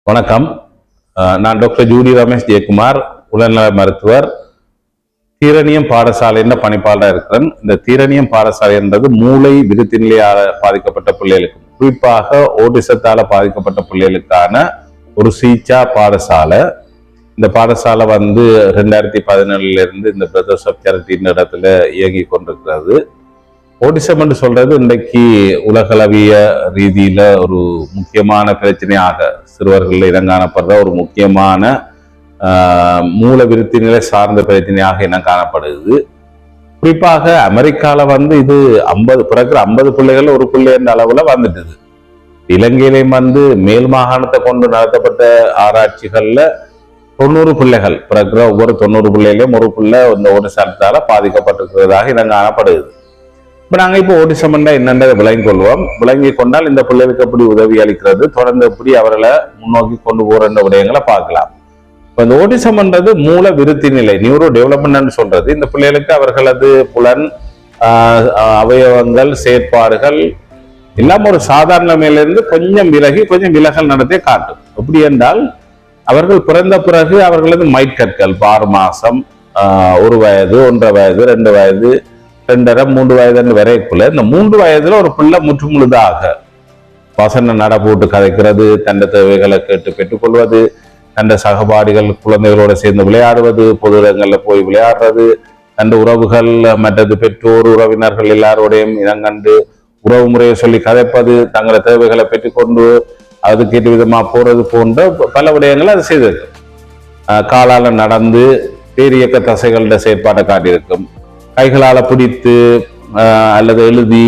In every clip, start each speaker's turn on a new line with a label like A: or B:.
A: வணக்கம். நான் doctor Judy Ramesh Jayakumar, உடல்நல மருத்துவர். தீரணியம் பாடசாலையின் பணிப்பாளராக இருக்கிறேன். இந்த தீரணியம் பாடசாலை என்பது மூளை விருத்தி நிலையால் பாதிக்கப்பட்ட பிள்ளைகளுக்கு, குறிப்பாக ஓட்டிசத்தால பாதிக்கப்பட்ட பிள்ளைகளுக்கான ஒரு சிகிச்சா பாடசாலை. இந்த பாடசாலை 2017 இருந்து இந்த பிரதர்ஸ் ஆஃப் சேரிட்டி இடத்துல இயங்கி கொண்டிருக்கிறது. ஓட்டிசம் என்று சொல்றது இன்றைக்கு உலகளவிய ரீதியில ஒரு முக்கியமான பிரச்சனையாக சிறுவர்கள் இனங்காணப்படுற ஒரு முக்கியமான மூல விருத்தி நிலை சார்ந்த பிரச்சனையாக இனம் காணப்படுது. குறிப்பாக அமெரிக்கால இது 50 பிறகு 50 பிள்ளைகள் ஒரு பிள்ளை என்ற அளவுல வந்துட்டுது. இலங்கையிலையும் மேல் மாகாணத்தை கொண்டு நடத்தப்பட்ட ஆராய்ச்சிகள்ல 90 பிள்ளைகள் பிறகு ஒவ்வொரு 90 பிள்ளைகளையும் ஒரு பிள்ளை இந்த ஓட்டிசத்தால பாதிக்கப்பட்டிருக்கிறதாக இனம் காணப்படுது. இப்ப நாங்க இப்போ ஓட்டிசம் என்னன்றதை விளங்கி கொள்வோம். விளங்கி கொண்டால் இந்த பிள்ளைகளுக்கு எப்படி உதவி அளிக்கிறது, தொடர்ந்து எப்படி அவர்களை முன்னோக்கி கொண்டு போற விடயங்களை பார்க்கலாம். இப்ப இந்த ஓட்டிசம்ன்றது மூல விருத்தி நிலை, நியூரோ டெவலப்மெண்ட் சொல்றது. இந்த பிள்ளைகளுக்கு அவர்களது புலன் அவயவங்கள் செயற்பாடுகள் எல்லாம் ஒரு சாதாரண நிலையிலிருந்து கொஞ்சம் விலகல் நடத்திய காட்டும். எப்படி என்றால் அவர்கள் பிறந்த பிறகு அவர்களது மைட்கற்கள் 6 மாசம், 1 வயது, 1.5 வயது, 2 வயது, 2.5, 3 வயது வரைக்குள்ள இந்த 3 வயதுல ஒரு பிள்ளை முற்றுமுழுதாக வசன நட போட்டு கதைக்கிறது, தண்ட தேவைகளை கேட்டு பெற்றுக்கொள்வது, தண்ட சகபாடிகள் குழந்தைகளோட சேர்ந்து விளையாடுவது, பொது இடங்கள்ல போய் விளையாடுறது, தண்ட உறவுகள் மற்றது பெற்றோர் உறவினர்கள் எல்லாரோடையும் இனங்கண்டு உறவு முறையை சொல்லி கதைப்பது, தங்களோட தேவைகளை பெற்றுக்கொண்டு அதுக்கேற்ற விதமா போறது போன்ற பல விடயங்களை அது செய்திருக்கு. காலால நடந்து பேரியக்க தசைகளோட செயற்பாட்டை காட்டியிருக்கும். கைகளால பிடித்து அல்லது எழுதி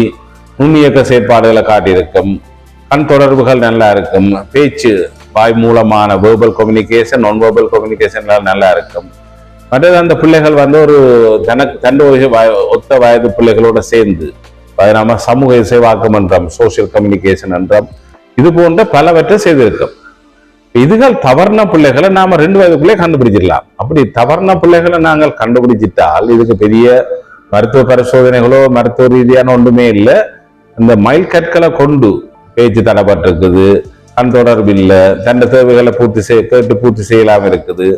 A: நுண்ணியக்க செயற்பாடுகளை காட்டியிருக்கும். கண் தொடர்புகள் நல்லா இருக்கும். பேச்சு வாய் மூலமான வேர்பல் கம்யூனிகேஷன், நான் வேர்பல் கம்யூனிகேஷன் நல்லா இருக்கும். மற்றது அந்த பிள்ளைகள் ஒரு தண்டு ஒத்த வயது பிள்ளைகளோட சேர்ந்து நம்ம சமூக இசைவாக்கம் என்றோம், சோசியல் கம்யூனிகேஷன் என்றோம், இது போன்ற பலவற்றை செய்திருக்கும். இதுகள் தவறுன பிள்ளைகளை நாம 2 வயதுக்குள்ளே கண்டுபிடிச்சிடலாம். அப்படி தவறுன பிள்ளைகளை நாங்கள் கண்டுபிடிச்சிட்டால் இதுக்கு பெரிய மருத்துவ பரிசோதனைகளோ மருத்துவ ரீதியான ஒன்றுமே இல்லை. இந்த மைல் கற்களை கொண்டு பேச்சு தடைப்பட்டிருக்குது, கண் தொடர்பு இல்லை, தண்ட தேவைகளை கேட்டு பூர்த்தி செய்யலாம் இருக்குது,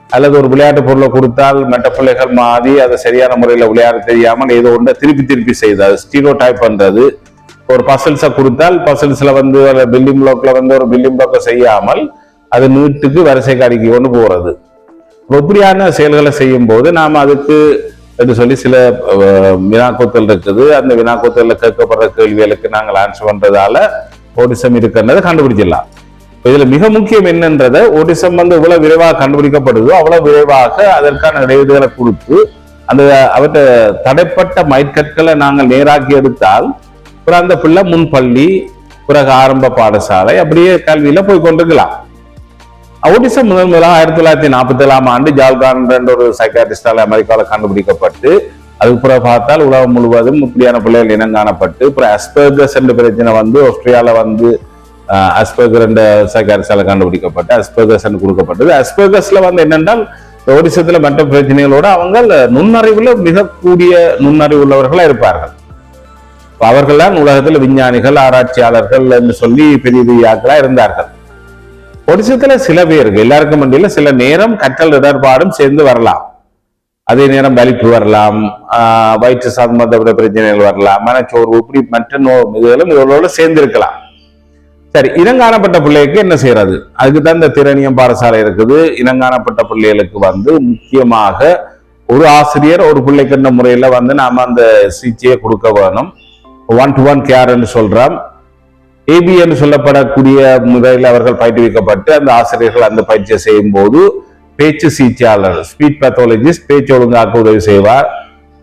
A: அல்லது ஒரு விளையாட்டு பொருளை கொடுத்தால் மற்ற பிள்ளைகள் மாறி அதை சரியான முறையில் விளையாட தெரியாமல் ஏதோ ஒன்றை திருப்பி செய்து ஸ்டீரோ டைப் பண்றது. ஒரு பசில்ஸை கொடுத்தால் பசில்ஸ்ல பில்டிங் பிளாக்ல ஒரு பில்டிங் பிளாக்கை செய்யாமல் அது நீட்டுக்கு வரிசைக்கு அடுக்கி கொண்டு போறது. இப்படியான செயல்களை செய்யும் போது நாம அதுக்கு சொல்லி சில வினாக்கோத்தல் இருக்குது. அந்த வினாக்கோத்தல்ல கேட்கப்படுற கேள்விகளுக்கு நாங்கள் ஆன்சர் பண்றதால ஓட்டிசம் இருக்குன்றதை கண்டுபிடிச்சிடலாம். இதுல மிக முக்கியம் என்னன்றதை, ஓட்டிசம் இவ்வளவு விரைவாக கண்டுபிடிக்கப்படுதோ அவ்வளவு விரைவாக அதற்கான இடைவெளிகளை கொடுத்து அந்த அவற்றை தடைப்பட்ட மைட்கற்களை நாங்கள் நேராக்கி எடுத்தால் அந்த பிள்ளை முன்பள்ளி பிறகு ஆரம்ப பாடசாலை அப்படியே கல்வியில போய் கொண்டிருக்கலாம். ஓட்டிசம் முதலாக 1947 ஆண்டு ஜால்கான் என்ற ஒரு சைக்காட்ரிஸ்டால அமெரிக்காவில் கண்டுபிடிக்கப்பட்டு அதுக்கு பிறகு பார்த்தால் உலகம் முழுவதும் இப்படியான பிள்ளைகள் இனம் காணப்பட்டு அப்புறம் அஸ்பெர்கஸ் என்ற பிரச்சனை ஆஸ்திரேலியால அஸ்பெர்கர் என்ற சைக்காட்ரிஸ்டால கண்டுபிடிக்கப்பட்டு அஸ்பெர்கஸ் கொடுக்கப்பட்டது. அஸ்பெர்கஸ்ல என்னென்றால் ஓட்டிசத்துல மற்ற பிரச்சனைகளோட அவங்க நுண்ணறிவுல மிக கூடிய நுண்ணறிவு உள்ளவர்களா இருப்பார்கள். அவர்கள் தான் உலகத்தில் விஞ்ஞானிகள், ஆராய்ச்சியாளர்கள் என்று சொல்லி பெரிய ஆட்களா இருந்தார்கள். ஓட்டிசத்துல சில பேருக்கு, எல்லாருக்கும் மத்தியில சில நேரம் கற்றல் இடர்பாடும் சேர்ந்து வரலாம். அதே நேரம் வலிப்பு வரலாம், வயிற்று சம்பந்தப்பட்ட பிரச்சனைகள் வரலாம், மனச்சோர்வு, இப்படி மற்ற இதுகளும் இவர்களோட சேர்ந்து இருக்கலாம். சரி, இனங்காணப்பட்ட பிள்ளைகளுக்கு என்ன செய்யறது? அதுக்கு தான் இந்த திறனியம் பாடசாலை இருக்குது. இனங்காணப்பட்ட பிள்ளைகளுக்கு முக்கியமாக ஒரு ஆசிரியர் ஒரு பிள்ளைக்கு முறையில நாம அந்த சிகிச்சையை கொடுக்க வேணும். 1-to-1 கேர் என்று சொல்றோம். ஏபி என்று சொல்லப்படக்கூடிய முறையில் அவர்கள் பயிற்றுவிக்கப்பட்டு அந்த ஆசிரியர்கள் அந்த பயிற்சியை செய்யும் போது பேச்சு சிகிச்சையாளர், ஸ்பீச் பேத்தாலஜிஸ்ட் பேச்சு ஒழுங்காக்க உதவி செய்வார்.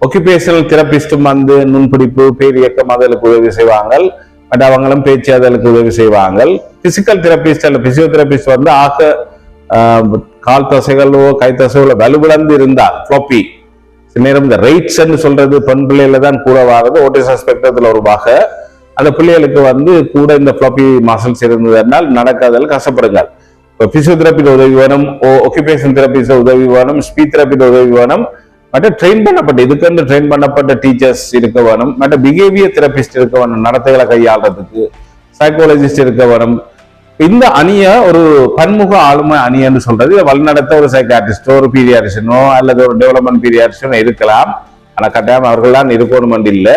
A: ஒக்குபேஷனல் தெரபிஸ்டும் நுண்பிடிப்பு, பேரியக்கம் அதற்கு உதவி செய்வாங்க. பட் அவங்களும் பேச்சு அதற்கு உதவி செய்வாங்க. பிசிக்கல் தெரபிஸ்ட் அல்ல பிசியோதெரபிஸ்ட் ஆக கால் தசைகளோ கை தசைகளோ வலுவிழந்து இருந்தால் ஃப்ளாப்பி நேரம் இந்த ரைட்ஸ் சொல்றது பெண் பிள்ளையில தான் கூட வாரது. ஓட்டிசம் ஸ்பெக்ட்ரத்துல ஒரு வகை. அந்த பிள்ளைகளுக்கு கூட இந்த ஃப்ளாப்பி மசில்ஸ் இருந்ததுனால் நடக்காதல் கஷ்டப்படுங்க. இப்போ பிசியோதெரபியில் உதவி வேணும், ஒக்குபேஷன் தெரபிஸ்ட் உதவி வேணும், ஸ்பீச் தெரபியில் உதவி வேணும், மற்ற ட்ரெயின் பண்ணப்பட்ட இதுக்கு ட்ரெயின் பண்ணப்பட்ட டீச்சர்ஸ் இருக்க வேணும், மற்ற பிஹேவியர் தெரபிஸ்ட் இருக்க வேணும், நடத்தைகளை கையாளுறதுக்கு சைக்காலஜிஸ்ட் இருக்க வேணும். இந்த அணிய ஒரு பன்முக ஆளுமை அணி என்று சொல்றது, இதை வழிநடத்த ஒரு சைக்காட்ரிஸ்டோ ஒரு பீரியாட்ரிஷனோ அல்லது ஒரு டெவலப்மெண்ட் பீரியாட்ரிஷனோ இருக்கலாம். ஆனா கட்டாயம் அவர்கள் தான் இருக்கணும் இல்லை.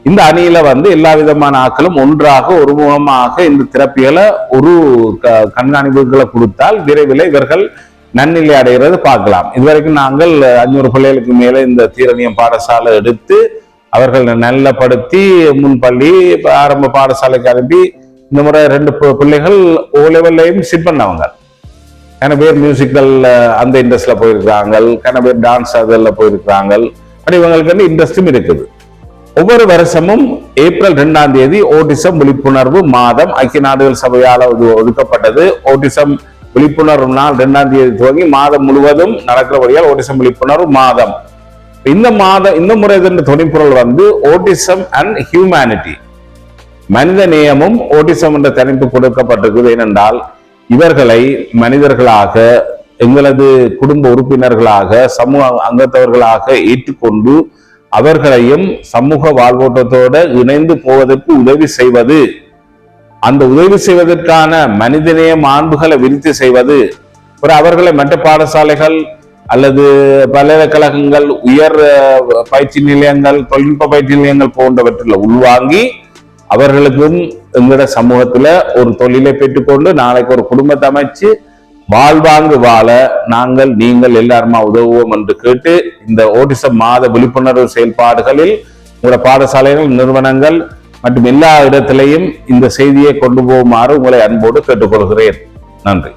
A: இந்த அணியில எல்லா விதமான ஆக்களும் ஒன்றாக ஒருமுகமாக இந்த தெரப்பிகளை ஒரு கண்காணிப்புகளை கொடுத்தால் விரைவில் இவர்கள் நன்னிலை அடைகிறது பார்க்கலாம். இதுவரைக்கும் நாங்கள் 500 பிள்ளைகளுக்கு மேல இந்த தீரணியம் பாடசாலை எடுத்து அவர்கள் நல்லப்படுத்தி முன்பள்ளி ஆரம்ப பாடசாலைக்கு அனுப்பி இந்த முறை 2 பிள்ளைகள் ஓ லெவல்லையும் சிட் பண்ணவங்க. கன பேர் மியூசிக்கல் அந்த இண்டஸ்ட்ரியில போயிருக்கிறாங்க, கன பேர் டான்ஸ் அதில் போயிருக்கிறாங்க. பட் இவங்களுக்கு இன்ட்ரெஸ்டும் இருக்குது. ஒவ்வொரு வருஷமும் ஏப்ரல் 2ஆம் தேதி ஓட்டிசம் விழிப்புணர்வு மாதம் ஐக்கிய நாடுகள் சபையால் ஒதுக்கப்பட்டது. ஓட்டிசம் விழிப்புணர்வு நாள் 2ஆம் தேதி துவங்கி மாதம் முழுவதும் நடக்கிறபடியால் ஓட்டிசம் விழிப்புணர்வு மாதம். இந்த முறை துணைப்பொருள் ஓட்டிசம் அண்ட் ஹியூமனிட்டி, மனித நேயமும் ஓட்டிசம் என்ற தலைப்பு கொடுக்கப்பட்டிருக்குது. ஏனென்றால் இவர்களை மனிதர்களாக, எங்களது குடும்ப உறுப்பினர்களாக, சமூக அங்கத்தவர்களாக ஏற்றுக்கொண்டு அவர்களையும் சமூக வாழ்வோட்டத்தோடு இணைந்து போவதற்கு உதவி செய்வது, அந்த உதவி செய்வதற்கான மனிதநேய மாண்புகளை விருத்தி செய்வது, அவர்களை மற்ற பாடசாலைகள் அல்லது பல்கலைக்கழகங்கள், உயர் பயிற்சி நிலையங்கள், தொழில்நுட்ப பயிற்சி நிலையங்கள் போன்றவற்றில் உள்வாங்கி அவர்களுக்கும் எங்களோட சமூகத்துல ஒரு தொழிலை பெற்றுக்கொண்டு நாளைக்கு ஒரு குடும்பத்தை அமைச்சு வாழ்வாங்கு வாழ நீங்கள் எல்லாருமா உதவுவோம் என்று கேட்டு இந்த ஓட்டிசம் மாத விழிப்புணர்வு செயல்பாடுகளில் உங்களோட பாடசாலைகள், நிறுவனங்கள் மற்றும் எல்லா இடத்திலையும் இந்த செய்தியை கொண்டு போகுமாறு உங்களை அன்போடு கேட்டுக்கொள்கிறேன். நன்றி.